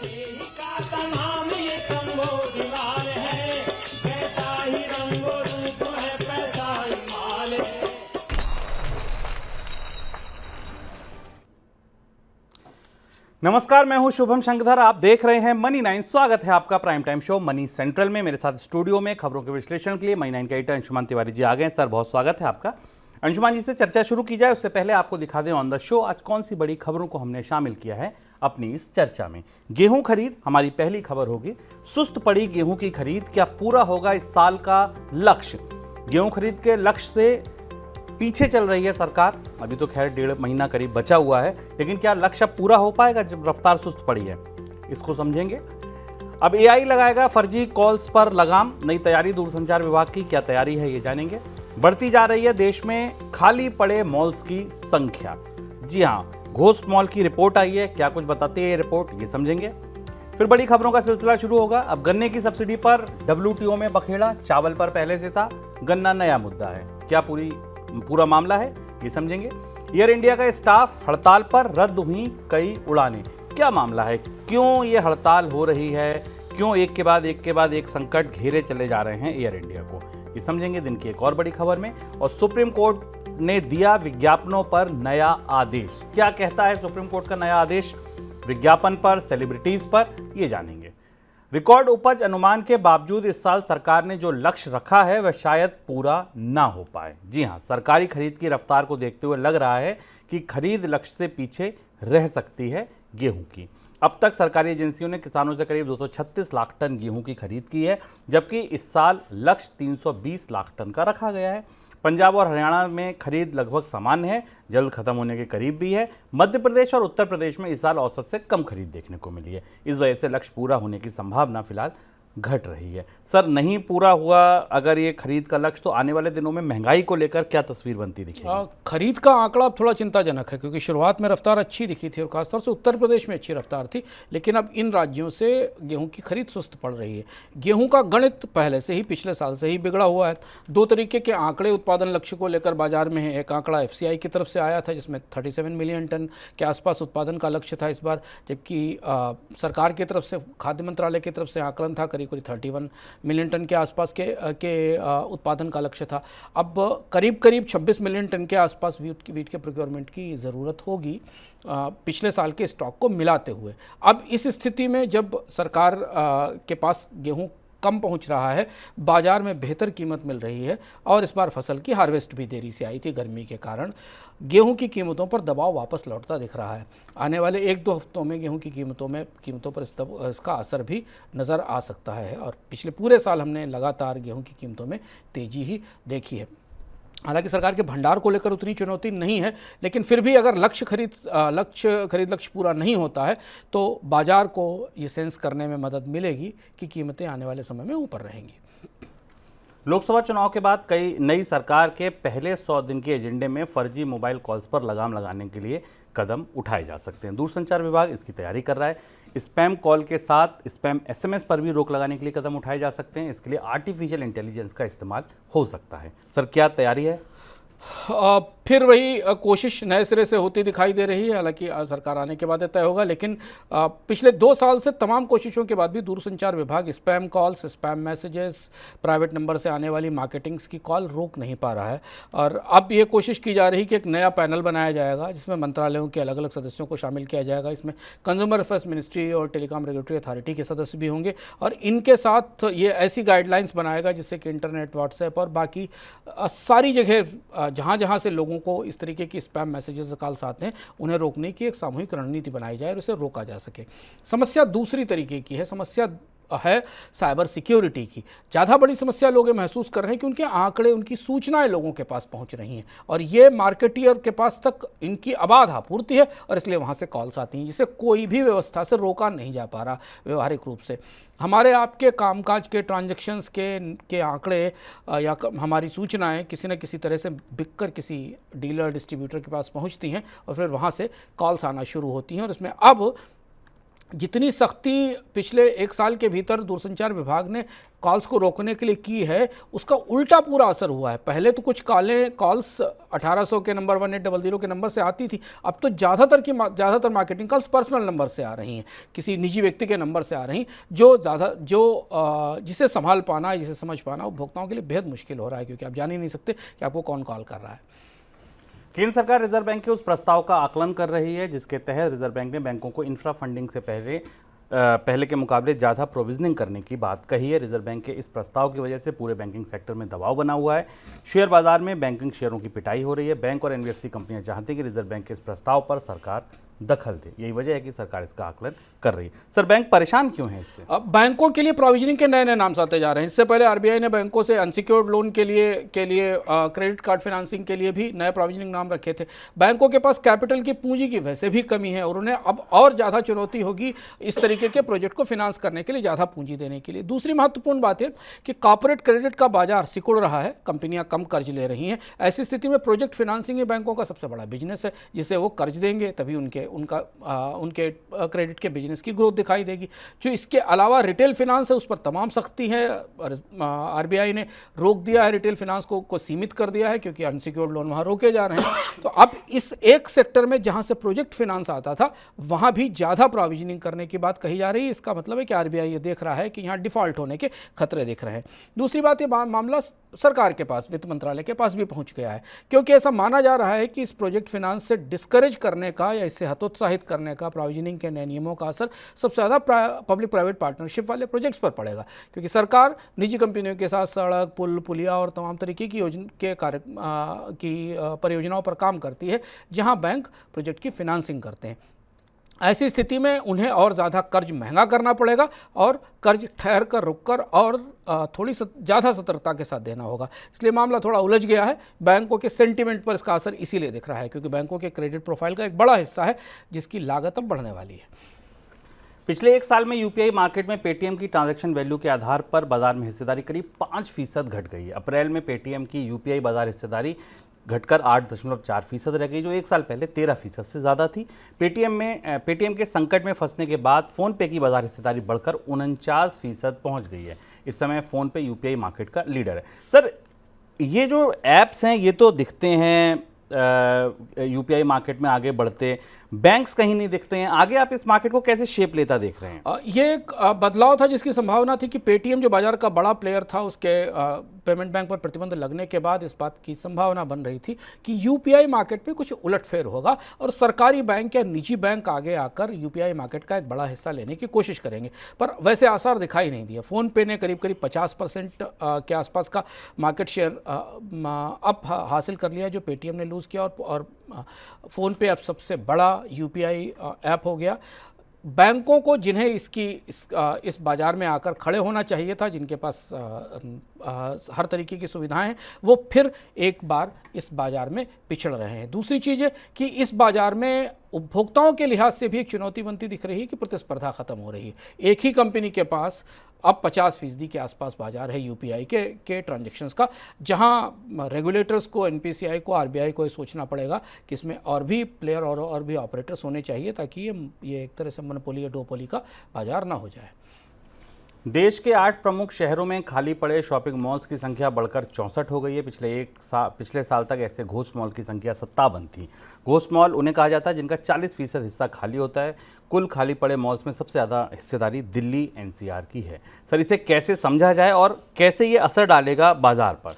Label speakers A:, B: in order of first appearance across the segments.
A: का नाम ये तंबो दीवार है, कैसा ही रंगो रूप है, पैसा ही माल है।
B: नमस्कार, मैं हूं शुभम शंकरधर। आप देख रहे हैं मनी 9। स्वागत है आपका prime time show money central में। मेरे साथ स्टूडियो में खबरों के विश्लेषण के लिए मनी 9 के एडिटर अंशुमान तिवारी जी आ गए। सर, बहुत स्वागत है आपका। अंशुमान जी से चर्चा शुरू की जाए उससे पहले आपको दिखा दें ऑन द शो आज कौन सी बड़ी खबरों को हमने शामिल किया है अपनी इस चर्चा में। गेहूं खरीद हमारी पहली खबर होगी। सुस्त पड़ी गेहूं की खरीद, क्या पूरा होगा इस साल का लक्ष्य? गेहूं खरीद के लक्ष्य से पीछे चल रही है सरकार। अभी तो खैर 1.5 महीना करीब बचा हुआ है, लेकिन क्या लक्ष्य पूरा हो पाएगा जब रफ्तार सुस्त पड़ी है? इसको समझेंगे। अब एआई लगाएगा फर्जी कॉल्स पर लगाम। नई तैयारी दूरसंचार विभाग की, क्या तैयारी है ये जानेंगे। बढ़ती जा रही है देश में खाली पड़े मॉल्स की संख्या। जी हाँ, घोस्ट मॉल की रिपोर्ट आई है, क्या कुछ बताती है ये रिपोर्ट, ये समझेंगे। फिर बड़ी खबरों का सिलसिला शुरू होगा। अब गन्ने की सब्सिडी पर WTO में बखेड़ा, चावल पर पहले से था, गन्ना नया मुद्दा है। क्या पूरा मामला है ये समझेंगे। एयर इंडिया का स्टाफ हड़ताल पर, रद्द हुई कई उड़ानें। क्या मामला है, क्यों ये हड़ताल हो रही है, क्यों एक के बाद एक संकट घेरे चले जा रहे हैं एयर इंडिया को, ये समझेंगे दिन की एक और बड़ी खबर में। और सुप्रीम कोर्ट ने दिया विज्ञापनों पर नया आदेश। क्या कहता है सुप्रीम कोर्ट का नया आदेश विज्ञापन पर, सेलिब्रिटीज पर, ये जानेंगे। रिकॉर्ड उपज अनुमान के बावजूद इस साल सरकार ने जो लक्ष्य रखा है वह शायद पूरा ना हो पाए। जी हां, सरकारी खरीद की रफ्तार को देखते हुए लग रहा है कि खरीद लक्ष्य से पीछे रह सकती है गेहूं की। अब तक सरकारी एजेंसियों ने किसानों से करीब 236 लाख टन गेहूं की खरीद की है, जबकि इस साल लक्ष्य 320 लाख टन का रखा गया है। पंजाब और हरियाणा में खरीद लगभग समान है, जल्द खत्म होने के करीब भी है। मध्य प्रदेश और उत्तर प्रदेश में इस साल औसत से कम खरीद देखने को मिली है। इस वजह से लक्ष्य पूरा होने की संभावना फिलहाल घट रही है। सर, नहीं पूरा हुआ अगर ये खरीद का लक्ष्य, तो आने वाले दिनों में महंगाई को लेकर क्या तस्वीर बनती दिखेगी?
C: खरीद का आंकड़ा अब थोड़ा चिंताजनक है, क्योंकि शुरुआत में रफ्तार अच्छी दिखी थी और खासतौर से उत्तर प्रदेश में अच्छी रफ्तार थी, लेकिन अब इन राज्यों से गेहूं की खरीद सुस्त पड़ रही है। गेहूं का गणित पहले से ही, पिछले साल से ही बिगड़ा हुआ है। दो तरीके के आंकड़े उत्पादन लक्ष्य को लेकर बाजार में है। एक आंकड़ा FCI की तरफ से आया था जिसमें 37 मिलियन टन के आसपास उत्पादन का लक्ष्य था इस बार, जबकि सरकार की तरफ से, खाद्य मंत्रालय की तरफ से आकलन था करीब 31 मिलियन टन के आसपास के उत्पादन का लक्ष्य था। अब करीब 26 मिलियन टन के आसपास वीट के प्रोक्योरमेंट की ज़रूरत होगी पिछले साल के स्टॉक को मिलाते हुए। अब इस स्थिति में जब सरकार के पास गेहूं कम पहुंच रहा है, बाजार में बेहतर कीमत मिल रही है और इस बार फसल की हार्वेस्ट भी देरी से आई थी गर्मी के कारण, गेहूं की कीमतों पर दबाव वापस लौटता दिख रहा है। आने वाले 1-2 हफ्तों में गेहूं की कीमतों पर इसका असर भी नज़र आ सकता है। और पिछले पूरे साल हमने लगातार गेहूं की कीमतों में तेज़ी ही देखी है। हालांकि सरकार के भंडार को लेकर उतनी चुनौती नहीं है, लेकिन फिर भी अगर लक्ष्य पूरा नहीं होता है तो बाजार को ये सेंस करने में मदद मिलेगी कि कीमतें आने वाले समय में ऊपर रहेंगी।
B: लोकसभा चुनाव के बाद नई सरकार के पहले 100 दिन के एजेंडे में फर्जी मोबाइल कॉल्स पर लगाम लगाने के लिए कदम उठाए जा सकते हैं। दूरसंचार विभाग इसकी तैयारी कर रहा है। स्पैम कॉल के साथ स्पैम SMS पर भी रोक लगाने के लिए कदम उठाए जा सकते हैं। इसके लिए आर्टिफिशियल इंटेलिजेंस का इस्तेमाल हो सकता है। सर, क्या तैयारी है?
C: फिर वही कोशिश नए सिरे से होती दिखाई दे रही है। हालांकि सरकार आने के बाद तय होगा, लेकिन पिछले 2 साल से तमाम कोशिशों के बाद भी दूरसंचार विभाग spam calls, spam messages, private number से आने वाली मार्केटिंग्स की कॉल रोक नहीं पा रहा है। और अब ये कोशिश की जा रही है कि एक नया पैनल बनाया जाएगा जिसमें मंत्रालयों के अलग अलग सदस्यों को शामिल किया जाएगा। इसमें कंज्यूमर अफेयर्स मिनिस्ट्री और टेलीकॉम रेगुलेटरी अथॉरिटी के सदस्य भी होंगे और इनके साथ ये ऐसी गाइडलाइंस बनाएगा जिससे कि इंटरनेट, व्हाट्सएप और बाकी सारी जगह जहाँ जहाँ से लोगों को इस तरीके की स्पैम मैसेजेस कॉल्स आते हैं उन्हें रोकने की एक सामूहिक रणनीति बनाई जाए और उसे रोका जा सके। समस्या दूसरी तरीके की है, समस्या है साइबर सिक्योरिटी की। ज़्यादा बड़ी समस्या लोग महसूस कर रहे हैं कि उनके आंकड़े, उनकी सूचनाएं लोगों के पास पहुंच रही हैं और ये मार्केटियर के पास तक इनकी अबाध आपूर्ति है और इसलिए वहां से कॉल्स आती हैं जिसे कोई भी व्यवस्था से रोका नहीं जा पा रहा व्यवहारिक रूप से। हमारे आपके कामकाज के ट्रांजैक्शंस के आंकड़े या हमारी सूचनाएं किसी न किसी तरह से बिककर किसी डीलर, डिस्ट्रीब्यूटर के पास पहुंचती हैं और फिर वहां से कॉल्स आना शुरू होती हैं और इसमें अब जितनी सख्ती पिछले 1 साल के भीतर दूरसंचार विभाग ने कॉल्स को रोकने के लिए की है, उसका उल्टा पूरा असर हुआ है। पहले तो कुछ कॉल्स 1800 के नंबर 1800 के नंबर से आती थी, अब तो ज़्यादातर मार्केटिंग कॉल्स पर्सनल नंबर से आ रही हैं, किसी निजी व्यक्ति के नंबर से आ रही हैं, जिसे संभाल पाना, जिसे समझ पाना उपभोक्ताओं के लिए बेहद मुश्किल हो रहा है, क्योंकि आप जान ही नहीं सकते कि आपको कौन कॉल कर रहा है।
B: केंद्र सरकार रिजर्व बैंक के उस प्रस्ताव का आकलन कर रही है जिसके तहत रिजर्व बैंक ने बैंकों को इंफ्रा फंडिंग से पहले के मुकाबले ज़्यादा प्रोविजनिंग करने की बात कही है। रिजर्व बैंक के इस प्रस्ताव की वजह से पूरे बैंकिंग सेक्टर में दबाव बना हुआ है। शेयर बाजार में बैंकिंग शेयरों की पिटाई हो रही है। बैंक और एनबीएफसी कंपनियां चाहती हैं कि रिजर्व बैंक के इस प्रस्ताव पर सरकार दखल दे। यही वजह है कि सरकार इसका आकलन कर रही है। सर, बैंक परेशान क्यों है इससे?
C: अब बैंकों के लिए प्रोविजनिंग के नए नए नाम आते जा रहे हैं। इससे पहले आरबीआई ने बैंकों से अनसिक्योर्ड लोन के लिए क्रेडिट कार्ड फाइनेंसिंग के लिए भी नए प्रोविजनिंग नाम रखे थे। बैंकों के पास कैपिटल की पूंजी की वैसे भी कमी है और उन्हें अब और ज़्यादा चुनौती होगी इस तरीके के प्रोजेक्ट को फिनांस करने के लिए, ज़्यादा पूंजी देने के लिए। दूसरी महत्वपूर्ण बात है कि कॉर्पोरेट क्रेडिट का बाजार सिकुड़ रहा है, कंपनियां कम कर्ज ले रही हैं। ऐसी स्थिति में प्रोजेक्ट फिनांसिंग ही बैंकों का सबसे बड़ा बिजनेस है, जिसे वो कर्ज देंगे तभी उनके क्रेडिट के बिजनेस की ग्रोथ दिखाई देगी। जो इसके अलावा रिटेल फिनांस है, उस पर तमाम सख्ती है। आरबीआई ने रोक दिया है, रिटेल फिनांस को सीमित कर दिया है, क्योंकि अनसिक्योर्ड लोन वहाँ रोके जा रहे हैं। तो अब इस एक सेक्टर में जहाँ से प्रोजेक्ट फिनांस आता था, वहाँ भी ज़्यादा प्रोविजनिंग करने की बात कही जा रही है। इसका मतलब है कि आरबीआई ये देख रहा है कि यहाँ डिफ़ॉल्ट होने के खतरे दिख रहे हैं। दूसरी बात, ये मामला सरकार के पास, वित्त मंत्रालय के पास भी पहुँच गया है, क्योंकि ऐसा माना जा रहा है कि इस प्रोजेक्ट फिनांस से डिस्करेज करने का या इससे हतोत्साहित करने का प्रोविजनिंग के नए नियमों का असर सबसे ज़्यादा पब्लिक प्राइवेट पार्टनरशिप वाले प्रोजेक्ट्स पर पड़ेगा, क्योंकि सरकार निजी कंपनियों के साथ सड़क, पुल, पुलिया और तमाम तरीके की परियोजनाओं पर काम करती है, जहां बैंक प्रोजेक्ट की फिनांसिंग करते हैं। ऐसी स्थिति में उन्हें और ज़्यादा कर्ज महंगा करना पड़ेगा और कर्ज ठहर कर, रुक कर और थोड़ी ज़्यादा सतर्कता के साथ देना होगा। इसलिए मामला थोड़ा उलझ गया है। बैंकों के सेंटीमेंट पर इसका असर इसीलिए दिख रहा है, क्योंकि बैंकों के क्रेडिट प्रोफाइल का एक बड़ा हिस्सा है जिसकी लागत अब बढ़ने वाली है।
B: पिछले 1 साल में यूपीआई मार्केट में पेटीएम की ट्रांजैक्शन वैल्यू के आधार पर बाजार में हिस्सेदारी करीब 5% घट गई है। अप्रैल में पेटीएम की यूपीआई बाजार हिस्सेदारी घटकर 8.4% रह गई, जो 1 साल पहले 13% से ज़्यादा थी। पेटीएम के संकट में फंसने के बाद फ़ोनपे की बाजार हिस्सेदारी बढ़कर 49% पहुंच गई है। इस समय फ़ोनपे यूपीआई मार्केट का लीडर है। सर, ये जो ऐप्स हैं ये तो दिखते हैं यूपीआई मार्केट में आगे बढ़ते, बैंक्स कहीं नहीं दिखते हैं। आगे आप इस मार्केट को कैसे शेप लेता देख रहे हैं?
C: ये एक बदलाव था जिसकी संभावना थी कि पेटीएम जो बाजार का बड़ा प्लेयर था, उसके पेमेंट बैंक पर प्रतिबंध लगने के बाद इस बात की संभावना बन रही थी कि यूपीआई मार्केट में कुछ उलटफेर होगा और सरकारी बैंक या निजी बैंक आगे आकर यूपीआई मार्केट का एक बड़ा हिस्सा लेने की कोशिश करेंगे, पर वैसे आसार दिखाई नहीं दिए। फ़ोनपे ने करीब 50% के आसपास का मार्केट शेयर अब हासिल कर लिया, जो पेटीएम ने लूज़ किया, और फ़ोनपे अब सबसे बड़ा यूपीआई ऐप हो गया। बैंकों को जिन्हें इस बाज़ार में आकर खड़े होना चाहिए था, जिनके पास हर तरीके की सुविधाएं हैं, वो फिर एक बार इस बाज़ार में पिछड़ रहे हैं। दूसरी चीज़ है कि इस बाज़ार में उपभोक्ताओं के लिहाज से भी एक चुनौती बनती दिख रही है कि प्रतिस्पर्धा ख़त्म हो रही है। एक ही कंपनी के पास अब 50% के आसपास बाजार है यूपीआई के ट्रांजैक्शंस का, जहां रेगुलेटर्स को, एनपीसीआई को, आरबीआई को ये सोचना पड़ेगा कि इसमें और भी प्लेयर और भी ऑपरेटर्स होने चाहिए, ताकि ये एक तरह से मोनोपोली या डुओपोली का बाजार ना हो जाए।
B: देश के 8 प्रमुख शहरों में खाली पड़े शॉपिंग मॉल्स की संख्या बढ़कर 64 हो गई है। पिछले साल तक ऐसे घोस्ट मॉल की संख्या 57 थी। घोस्ट मॉल उन्हें कहा जाता है जिनका 40% हिस्सा खाली होता है। कुल खाली पड़े मॉल्स में सबसे ज़्यादा हिस्सेदारी दिल्ली एनसीआर की है। सर, इसे कैसे समझा जाए और कैसे ये असर डालेगा बाजार पर?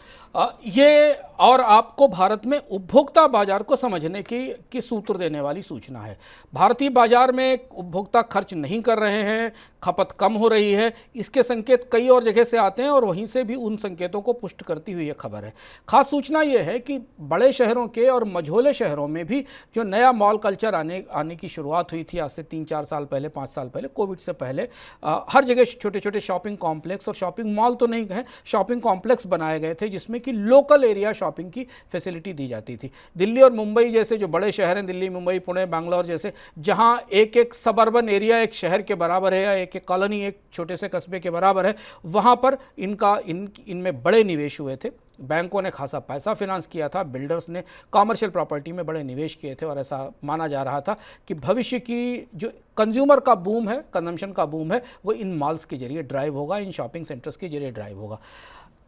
C: ये और आपको भारत में उपभोक्ता बाजार को समझने की सूत्र देने वाली सूचना है। भारतीय बाजार में उपभोक्ता खर्च नहीं कर रहे हैं, खपत कम हो रही है, इसके संकेत कई और जगह से आते हैं और वहीं से भी उन संकेतों को पुष्ट करती हुई ये खबर है। खास सूचना ये है कि बड़े शहरों के और मझोले शहरों में भी जो नया मॉल कल्चर आने की शुरुआत हुई थी आज से 3-4 साल पहले, 5 साल पहले, कोविड से पहले, हर जगह छोटे छोटे शॉपिंग कॉम्प्लेक्स, और शॉपिंग मॉल तो नहीं कहें, शॉपिंग कॉम्प्लेक्स बनाए गए थे जिसमें कि लोकल एरिया शॉपिंग की फैसिलिटी दी जाती थी। दिल्ली और मुंबई जैसे जो बड़े शहर हैं, दिल्ली, मुंबई, पुणे, बैंगलोर जैसे, जहां एक एक सबअर्बन एरिया एक शहर के बराबर है या एक एक कॉलोनी एक छोटे से कस्बे के बराबर है, वहां पर इनमें बड़े निवेश हुए थे। बैंकों ने खासा पैसा फिनांस किया था, बिल्डर्स ने कॉमर्शियल प्रॉपर्टी में बड़े निवेश किए थे और ऐसा माना जा रहा था कि भविष्य की जो कंज्यूमर का बूम है, कंजम्पशन का बूम है, वो इन मॉल्स के जरिए ड्राइव होगा, इन शॉपिंग सेंटर्स के जरिए ड्राइव होगा।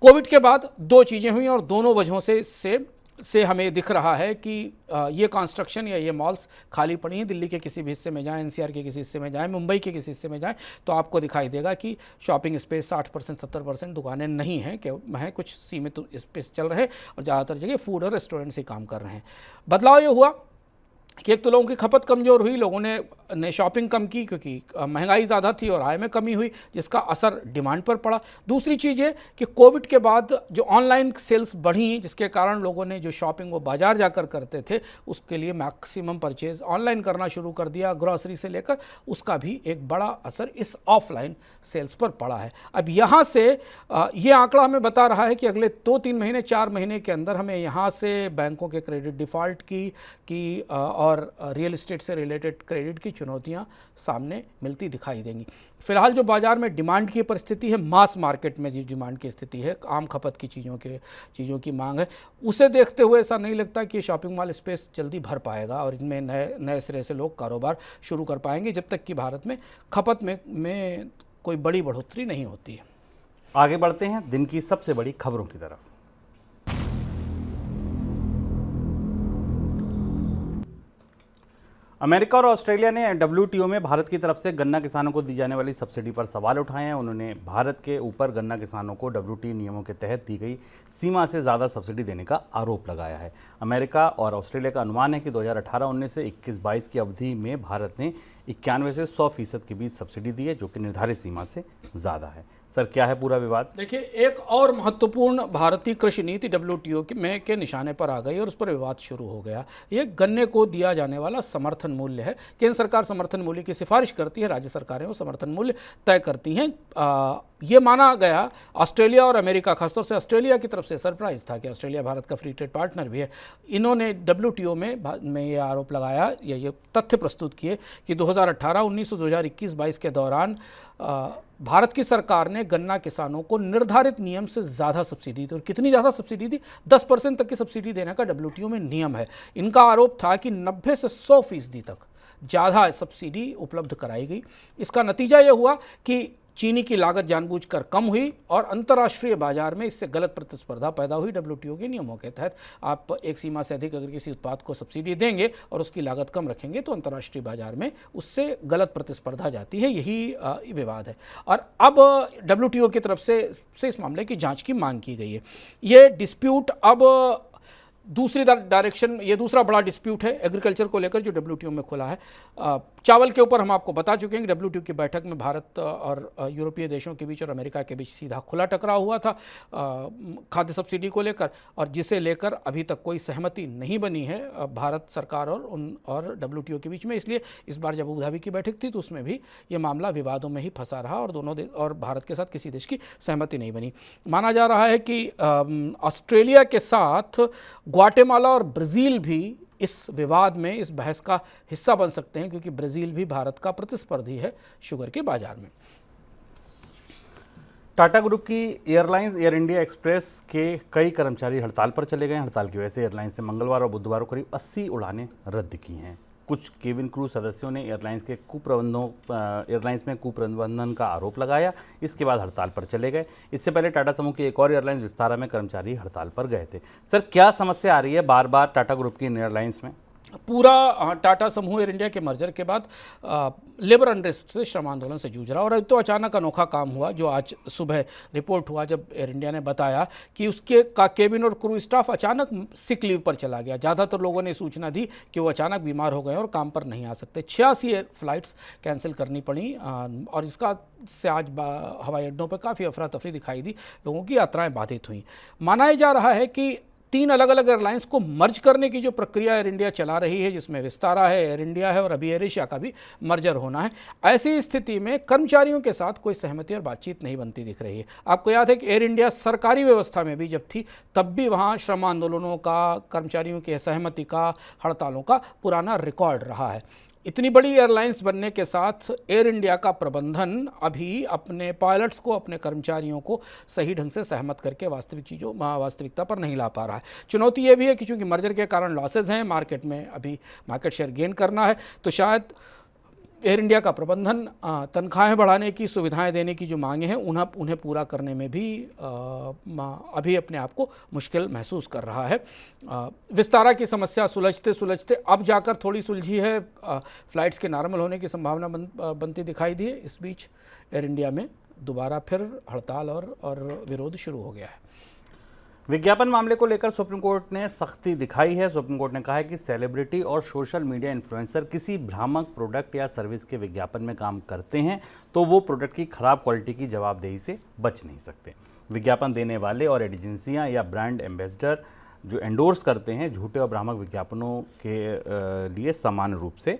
C: कोविड के बाद दो चीज़ें हुई और दोनों वजहों से हमें दिख रहा है कि ये कंस्ट्रक्शन या ये मॉल्स खाली पड़ी हैं। दिल्ली के किसी भी हिस्से में जाएं, एनसीआर के किसी हिस्से में जाएं, मुंबई के किसी हिस्से में जाएं, तो आपको दिखाई देगा कि शॉपिंग स्पेस 60% 70% दुकानें नहीं हैं, कि हैं कुछ सीमित स्पेस चल रहे और ज़्यादातर जगह फूड और रेस्टोरेंट्स ही काम कर रहे हैं। बदलाव ये हुआ कि एक तो लोगों की खपत कमज़ोर हुई, लोगों ने शॉपिंग कम की क्योंकि महंगाई ज़्यादा थी और आय में कमी हुई, जिसका असर डिमांड पर पड़ा। दूसरी चीज़ ये कि कोविड के बाद जो ऑनलाइन सेल्स बढ़ी, जिसके कारण लोगों ने जो शॉपिंग वो बाज़ार जाकर करते थे उसके लिए मैक्सिमम परचेज ऑनलाइन करना शुरू कर दिया, ग्रॉसरी से लेकर, उसका भी एक बड़ा असर इस ऑफलाइन सेल्स पर पड़ा है। अब यहाँ से ये आंकड़ा हमें बता रहा है कि अगले 2-3 महीने 4 महीने के अंदर हमें यहाँ से बैंकों के क्रेडिट डिफ़ॉल्ट की और रियल एस्टेट से रिलेटेड क्रेडिट की चुनौतियां सामने मिलती दिखाई देंगी। फिलहाल जो बाजार में डिमांड की परिस्थिति है, मास मार्केट में जो डिमांड की स्थिति है, आम खपत की चीज़ों की मांग है, उसे देखते हुए ऐसा नहीं लगता कि शॉपिंग मॉल स्पेस जल्दी भर पाएगा और इनमें नए सिरे से लोग कारोबार शुरू कर पाएंगे, जब तक कि भारत में खपत में कोई बड़ी बढ़ोतरी नहीं होती है।
B: आगे बढ़ते हैं दिन की सबसे बड़ी खबरों की तरफ। अमेरिका और ऑस्ट्रेलिया ने WTO में भारत की तरफ से गन्ना किसानों को दी जाने वाली सब्सिडी पर सवाल उठाए हैं। उन्होंने भारत के ऊपर गन्ना किसानों को WTO नियमों के तहत दी गई सीमा से ज़्यादा सब्सिडी देने का आरोप लगाया है। अमेरिका और ऑस्ट्रेलिया का अनुमान है कि 2018-19 से 21-22 की अवधि में भारत ने 91 से 100% के बीच सब्सिडी दी है, जो कि निर्धारित सीमा से ज़्यादा है। सर, क्या है पूरा विवाद?
C: देखिए, एक और महत्वपूर्ण भारतीय कृषि नीति WTO के निशाने पर आ गई और उस पर विवाद शुरू हो गया। ये गन्ने को दिया जाने वाला समर्थन मूल्य है। केंद्र सरकार समर्थन मूल्य की सिफारिश करती है, राज्य सरकारें वो समर्थन मूल्य तय करती हैं। ये माना गया, ऑस्ट्रेलिया और अमेरिका, खासतौर से ऑस्ट्रेलिया की तरफ से सरप्राइज था कि ऑस्ट्रेलिया भारत का फ्री ट्रेड पार्टनर भी है। इन्होंने WTO में ये आरोप लगाया या ये तथ्य प्रस्तुत किए कि 2018-19 और 2021-22 के दौरान भारत की सरकार ने गन्ना किसानों को निर्धारित नियम से ज़्यादा सब्सिडी दी। और कितनी ज़्यादा सब्सिडी दी? 10% तक की सब्सिडी देने का WTO में नियम है। इनका आरोप था कि 90 से 100% तक ज़्यादा सब्सिडी उपलब्ध कराई गई। इसका नतीजा ये हुआ कि चीनी की लागत जानबूझकर कम हुई और अंतर्राष्ट्रीय बाजार में इससे गलत प्रतिस्पर्धा पैदा हुई। WTO के नियमों के तहत आप एक सीमा से अधिक अगर किसी उत्पाद को सब्सिडी देंगे और उसकी लागत कम रखेंगे तो अंतर्राष्ट्रीय बाजार में उससे गलत प्रतिस्पर्धा जाती है। यही विवाद है और अब WTO की तरफ से इस मामले की जांच की मांग की गई है। ये डिस्प्यूट अब दूसरी डायरेक्शन, ये दूसरा बड़ा डिस्प्यूट है एग्रीकल्चर को लेकर जो WTO में खुला है। चावल के ऊपर हम आपको बता चुके हैं कि WTO की बैठक में भारत और यूरोपीय देशों के बीच और अमेरिका के बीच सीधा खुला टकराव हुआ था खाद्य सब्सिडी को लेकर, और जिसे लेकर अभी तक कोई सहमति नहीं बनी है भारत सरकार और WTO के बीच में। इसलिए इस बार जब अबू धाबी की बैठक थी तो उसमें भी ये मामला विवादों में ही फंसा रहा और दोनों और भारत के साथ किसी देश की सहमति नहीं बनी। माना जा रहा है कि ऑस्ट्रेलिया के साथ ग्वाटेमाला और ब्राज़ील भी इस विवाद में, इस बहस का हिस्सा बन सकते हैं, क्योंकि ब्राज़ील भी भारत का प्रतिस्पर्धी है शुगर के बाजार में।
B: टाटा ग्रुप की एयरलाइंस एयर इंडिया एक्सप्रेस के कई कर्मचारी हड़ताल पर चले गए। हड़ताल की वजह से एयरलाइंस ने मंगलवार और बुधवार को करीब 80 उड़ानें रद्द की हैं। कुछ केबिन क्रू सदस्यों ने एयरलाइंस में कुप्रबंधन का आरोप लगाया। इसके बाद हड़ताल पर चले गए। इससे पहले टाटा समूह की एक और एयरलाइंस विस्तारा में कर्मचारी हड़ताल पर गए थे। सर, क्या समस्या आ रही है बार बार टाटा ग्रुप की इन एयरलाइंस में?
C: पूरा टाटा समूह एयर इंडिया के मर्जर के बाद लेबर अनरेस्ट से, श्रम आंदोलन से जूझ रहा। और अब तो अचानक अनोखा काम हुआ जो आज सुबह रिपोर्ट हुआ, जब एयर इंडिया ने बताया कि उसके केबिन और क्रू स्टाफ अचानक सिक लीव पर चला गया। ज़्यादातर लोगों ने सूचना दी कि वो अचानक बीमार हो गए और काम पर नहीं आ सकते। 86 फ्लाइट्स कैंसिल करनी पड़ी और इसका से आज हवाई अड्डों पर काफ़ी अफरा तफरी दिखाई दी, लोगों की यात्राएँ बाधित हुई। माना जा रहा है कि 3 अलग अलग एयरलाइंस को मर्ज करने की जो प्रक्रिया एयर इंडिया चला रही है, जिसमें विस्तारा है, एयर इंडिया है और अभी एयर एशिया का भी मर्जर होना है, ऐसी स्थिति में कर्मचारियों के साथ कोई सहमति और बातचीत नहीं बनती दिख रही है। आपको याद है कि एयर इंडिया सरकारी व्यवस्था में भी जब थी तब भी वहाँ श्रम आंदोलनों का, कर्मचारियों की असहमति का, हड़तालों का पुराना रिकॉर्ड रहा है। इतनी बड़ी एयरलाइंस बनने के साथ एयर इंडिया का प्रबंधन अभी अपने पायलट्स को, अपने कर्मचारियों को सही ढंग से सहमत करके वास्तविकता पर नहीं ला पा रहा है। चुनौती ये भी है कि चूंकि मर्जर के कारण लॉसेज हैं, मार्केट में अभी मार्केट शेयर गेन करना है, तो शायद एयर इंडिया का प्रबंधन तनख्वाहें बढ़ाने की, सुविधाएं देने की जो मांगे हैं उन्हें पूरा करने में भी अभी अपने आप को मुश्किल महसूस कर रहा है। विस्तारा की समस्या सुलझते सुलझते अब जाकर थोड़ी सुलझी है, फ्लाइट्स के नॉर्मल होने की संभावना बनती दिखाई दी है। इस बीच एयर इंडिया में दोबारा फिर हड़ताल और विरोध शुरू हो गया है।
B: विज्ञापन मामले को लेकर सुप्रीम कोर्ट ने सख्ती दिखाई है। सुप्रीम कोर्ट ने कहा है कि सेलिब्रिटी और सोशल मीडिया इन्फ्लुएंसर किसी भ्रामक प्रोडक्ट या सर्विस के विज्ञापन में काम करते हैं तो वो प्रोडक्ट की खराब क्वालिटी की जवाबदेही से बच नहीं सकते। विज्ञापन देने वाले और एजेंसियां या ब्रांड एम्बेसडर जो एंडोर्स करते हैं झूठे और भ्रामक विज्ञापनों के लिए समान रूप से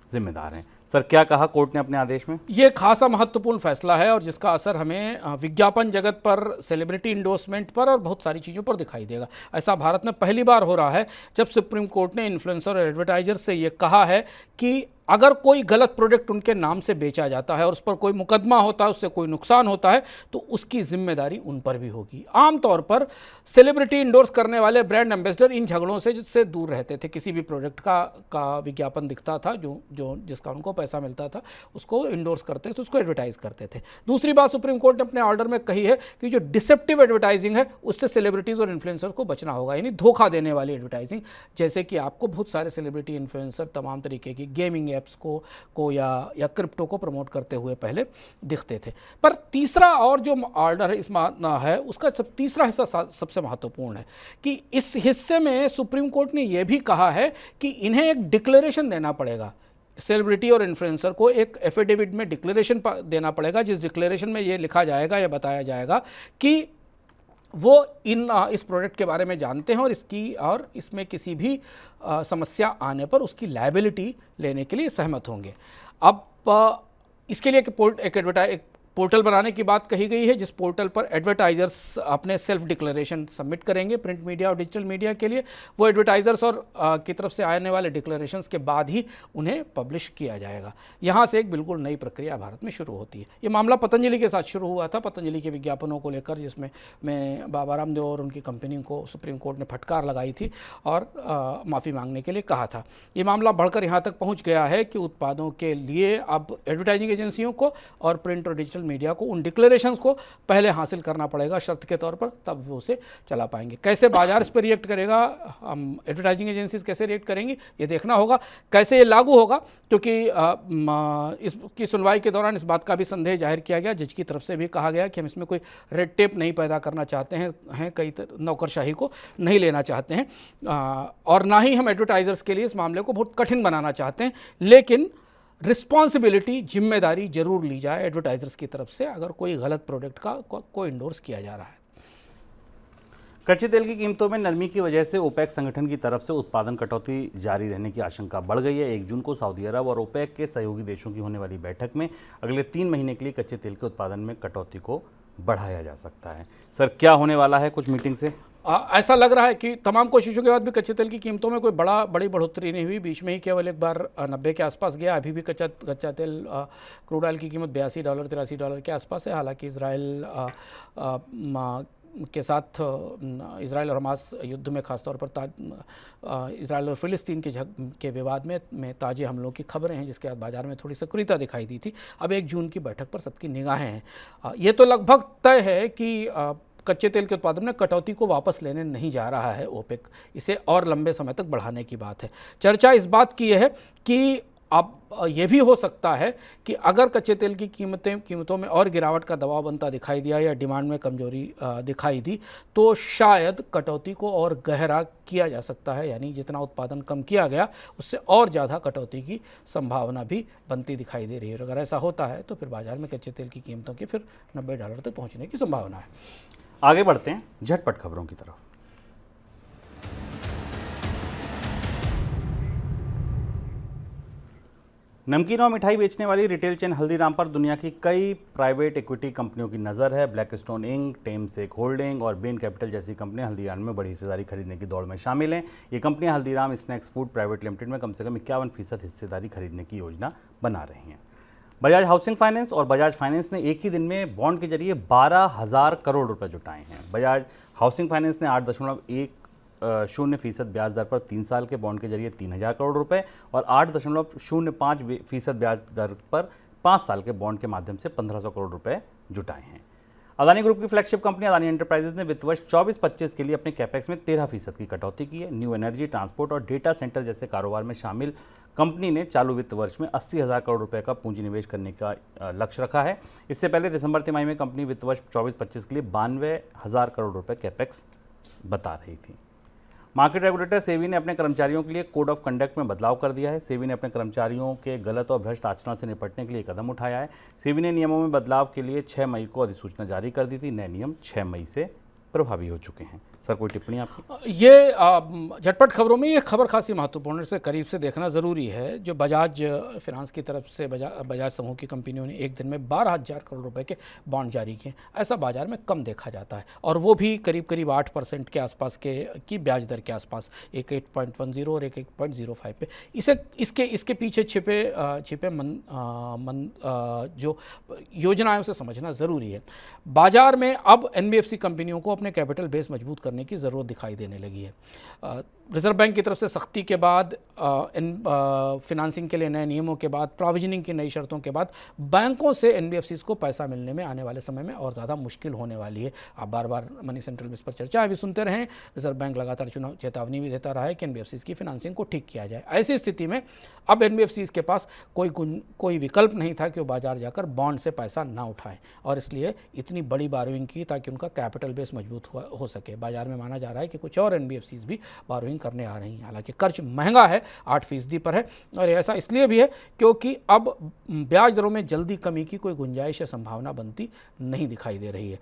B: जिम्मेदार हैं। सर, क्या कहा कोर्ट ने अपने आदेश में?
C: ये खासा महत्वपूर्ण फैसला है और जिसका असर हमें विज्ञापन जगत पर, सेलिब्रिटी इंडोर्समेंट पर और बहुत सारी चीज़ों पर दिखाई देगा। ऐसा भारत में पहली बार हो रहा है जब सुप्रीम कोर्ट ने इन्फ्लुएंसर और एडवर्टाइजर से ये कहा है कि अगर कोई गलत प्रोडक्ट उनके नाम से बेचा जाता है और उस पर कोई मुकदमा होता है, उससे कोई नुकसान होता है, तो उसकी जिम्मेदारी उन पर भी होगी। आमतौर सेलिब्रिटी इंडोर्स करने वाले ब्रांड एम्बेसडर इन झगड़ों से दूर रहते थे। किसी भी प्रोडक्ट का विज्ञापन दिखता था जो जिसका उनको पैसा मिलता था, उसको इंडोर्स करते थे, उसको एडवर्टाइज करते थे। दूसरी बात सुप्रीम कोर्ट ने अपने ऑर्डर में कही है कि जो डिसेप्टिव एडवर्टाइजिंग है उससे सेलिब्रिटीज़ और इन्फ्लुएंसर्स को बचना होगा, यानी धोखा देने वाली एडवर्टाइजिंग। जैसे कि आपको बहुत सारे सेलिब्रिटी इन्फ्लुएंसर तमाम तरीके की गेमिंग ऐप्स को या क्रिप्टो को प्रमोट करते हुए पहले दिखते थे। पर तीसरा और जो ऑर्डर है इसमें है, उसका तीसरा हिस्सा सबसे महत्वपूर्ण है कि इस हिस्से में सुप्रीम कोर्ट ने यह भी कहा है कि इन्हें एक डिक्लेरेशन देना पड़ेगा। सेलिब्रिटी और इन्फ्लुएंसर को एक एफिडेविट में डिक्लेरेशन देना पड़ेगा, जिस डिक्लेरेशन में ये लिखा जाएगा या बताया जाएगा कि वो इस प्रोडक्ट के बारे में जानते हैं और इसमें किसी भी समस्या आने पर उसकी लायबिलिटी लेने के लिए सहमत होंगे। अब इसके लिए एक पोर्टल बनाने की बात कही गई है, जिस पोर्टल पर एडवर्टाइजर्स अपने सेल्फ डिक्लेरेशन सबमिट करेंगे प्रिंट मीडिया और डिजिटल मीडिया के लिए। वो एडवर्टाइजर्स और की तरफ से आने वाले डिक्लेरेशंस के बाद ही उन्हें पब्लिश किया जाएगा। यहाँ से एक बिल्कुल नई प्रक्रिया भारत में शुरू होती है। ये मामला पतंजलि के साथ शुरू हुआ था, पतंजलि के विज्ञापनों को लेकर, जिसमें बाबा रामदेव और उनकी कंपनी को सुप्रीम कोर्ट ने फटकार लगाई थी और माफ़ी मांगने के लिए कहा था। ये मामला बढ़कर यहाँ तक पहुँच गया है कि उत्पादों के लिए अब एडवर्टाइजिंग एजेंसियों को और प्रिंट और डिजिटल मीडिया को उन डिक्लेरेशंस को पहले हासिल करना पड़ेगा शर्त के तौर पर, तब वो उसे चला पाएंगे। कैसे बाजार इस पर रिएक्ट करेगा, एडवर्टाइजिंग एजेंसीज कैसे रिएक्ट करेंगी, ये देखना होगा। कैसे ये लागू होगा, क्योंकि इसकी सुनवाई के दौरान इस बात का भी संदेह जाहिर किया गया, जज की तरफ से भी कहा गया कि हम इसमें कोई रेड टेप नहीं पैदा करना चाहते हैं, कई नौकरशाही को नहीं लेना चाहते हैं और ना ही हम एडवर्टाइजर्स के लिए इस मामले को बहुत कठिन बनाना चाहते हैं। लेकिन रिस्पॉन्सिबिलिटी, जिम्मेदारी जरूर ली जाए एडवर्टाइजर्स की तरफ से अगर कोई गलत प्रोडक्ट को इंडोर्स किया जा रहा है।
B: कच्चे तेल की कीमतों में नरमी की वजह से ओपेक संगठन की तरफ से उत्पादन कटौती जारी रहने की आशंका बढ़ गई है। 1 जून को सऊदी अरब और ओपेक के सहयोगी देशों की होने वाली बैठक में अगले 3 महीने के लिए कच्चे तेल के उत्पादन में कटौती को बढ़ाया जा सकता है। सर, क्या होने वाला है कुछ मीटिंग से?
C: ऐसा लग रहा है कि तमाम कोशिशों के बाद भी कच्चे तेल की कीमतों में कोई बड़ी बढ़ोतरी नहीं हुई। बीच में ही केवल एक बार 90 के आसपास गया। अभी भी कच्चा तेल क्रूड ऑयल की कीमत $82 $83 के आसपास है। हालांकि इसराइल के साथ इसराइल और हमास युद्ध में खासतौर पर इसराइल और फिलिस्तीन के विवाद में ताज़े हमलों की खबरें हैं, जिसके बाद बाजार में थोड़ी सक्रियता दिखाई दी थी। अब 1 जून की बैठक पर सबकी निगाहें हैं। ये तो लगभग तय है कि कच्चे तेल के उत्पादन में कटौती को वापस लेने नहीं जा रहा है ओपेक, इसे और लंबे समय तक बढ़ाने की बात है। चर्चा इस बात की है कि अब ये भी हो सकता है कि अगर कच्चे तेल की कीमतों में और गिरावट का दबाव बनता दिखाई दिया या डिमांड में कमजोरी दिखाई दी, तो शायद कटौती को और गहरा किया जा सकता है। यानी जितना उत्पादन कम किया गया उससे और ज़्यादा कटौती की संभावना भी बनती दिखाई दे रही है। अगर ऐसा होता है तो फिर बाजार में कच्चे तेल की कीमतों के फिर $90 तक पहुँचने की संभावना है।
B: आगे बढ़ते हैं झटपट खबरों की तरफ। नमकीन और मिठाई बेचने वाली रिटेल चेन हल्दीराम पर दुनिया की कई प्राइवेट इक्विटी कंपनियों की नज़र है। ब्लैकस्टोन इंक, टेमसेक होल्डिंग और बेन कैपिटल जैसी कंपनियां हल्दीराम में बड़ी हिस्सेदारी खरीदने की दौड़ में शामिल हैं। ये कंपनियां Haldiram snacks food private limited में कम से कम 51% हिस्सेदारी खरीदने की योजना बना रही हैं। बजाज हाउसिंग फाइनेंस और बजाज फाइनेंस ने एक ही दिन में बॉन्ड के जरिए 12,000 करोड़ रुपए जुटाए हैं। बजाज हाउसिंग फाइनेंस ने 8.10% ब्याज दर पर 3 साल के बॉन्ड के जरिए 3,000 करोड़ रुपए और 8.05% ब्याज दर पर 5 साल के बॉन्ड के माध्यम से 1,500 करोड़ रुपए जुटाए हैं। अदानी ग्रुप की फ्लैगशिप कंपनी अदानी एंटरप्राइजेज ने वित्त वर्ष 24-25 के लिए अपने कैपेक्स में 13% की कटौती की है। न्यू एनर्जी, ट्रांसपोर्ट और डेटा सेंटर जैसे कारोबार में शामिल कंपनी ने चालू वित्त वर्ष में 80,000 करोड़ रुपए का पूंजी निवेश करने का लक्ष्य रखा है। इससे पहले दिसंबर तिमाही में कंपनी वित्त वर्ष 24-25 के लिए 92,000 करोड़ रुपए कैपेक्स बता रही थी। मार्केट रेगुलेटर सेबी ने अपने कर्मचारियों के लिए कोड ऑफ कंडक्ट में बदलाव कर दिया है। सेबी ने अपने कर्मचारियों के गलत और भ्रष्ट आचरण से निपटने के लिए कदम उठाया है। सेबी ने नियमों में बदलाव के लिए 6 मई को अधिसूचना जारी कर दी थी। नए नियम 6 मई से प्रभावी हो चुके हैं। सर, कोई टिप्पणी आपकी?
C: ये झटपट खबरों में ये खबर खासी महत्वपूर्ण है, इसे करीब से देखना ज़रूरी है। जो बजाज फिनांस की तरफ से बजाज समूह की कंपनियों ने एक दिन में 12,000 करोड़ रुपए के बॉन्ड जारी किए, ऐसा बाजार में कम देखा जाता है, और वो भी करीब करीब 8% के आसपास की ब्याज दर के आसपास, एक 8.10 और एक 8.05 पे। इसके पीछे छिपे जो योजनाएं उसे समझना ज़रूरी है। बाजार में अब NBFC कंपनियों को अपने कैपिटल बेस मजबूत करने की ज़रूरत दिखाई देने लगी है। रिजर्व बैंक की तरफ से सख्ती के बाद, फिनांसिंग के लिए नए नियमों के बाद, प्रोविजनिंग की नई शर्तों के बाद बैंकों से NBFCs को पैसा मिलने में आने वाले समय में और ज़्यादा मुश्किल होने वाली है। आप बार बार मनी सेंट्रल में इस पर चर्चा भी सुनते रहें। रिजर्व बैंक लगातार चेतावनी भी देता रहा है कि NBFCs की फिनांसिंग को ठीक किया जाए। ऐसी स्थिति में अब NBFCs के पास कोई विकल्प नहीं था कि वो बाजार जाकर बॉन्ड से पैसा ना उठाएं, और इसलिए इतनी बड़ी बारोइंग की ताकि उनका कैपिटल बेस मजबूत हो सके। बाजार में माना जा रहा है कि कुछ और NBFCs भी बारोइंग करने आ रही हैं। हालांकि कर्ज महंगा है, 8% पर है, और ऐसा इसलिए भी है क्योंकि अब ब्याज दरों में जल्दी कमी की कोई गुंजाइश या संभावना बनती नहीं दिखाई दे रही है।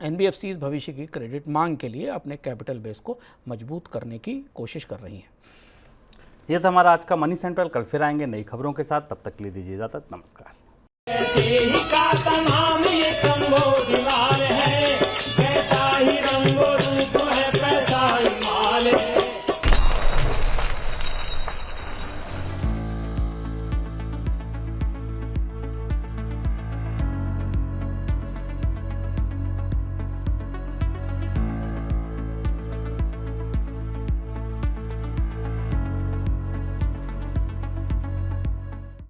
C: NBFCs भविष्य की क्रेडिट मांग के लिए अपने कैपिटल बेस को मजबूत करने की कोशिश कर रही हैं।
B: यह था हमारा आज का मनी सेंट्रल। कल फिर आएंगे नई खबरों के साथ, तब तक के लिए दीजिए इजाजत। नमस्कार।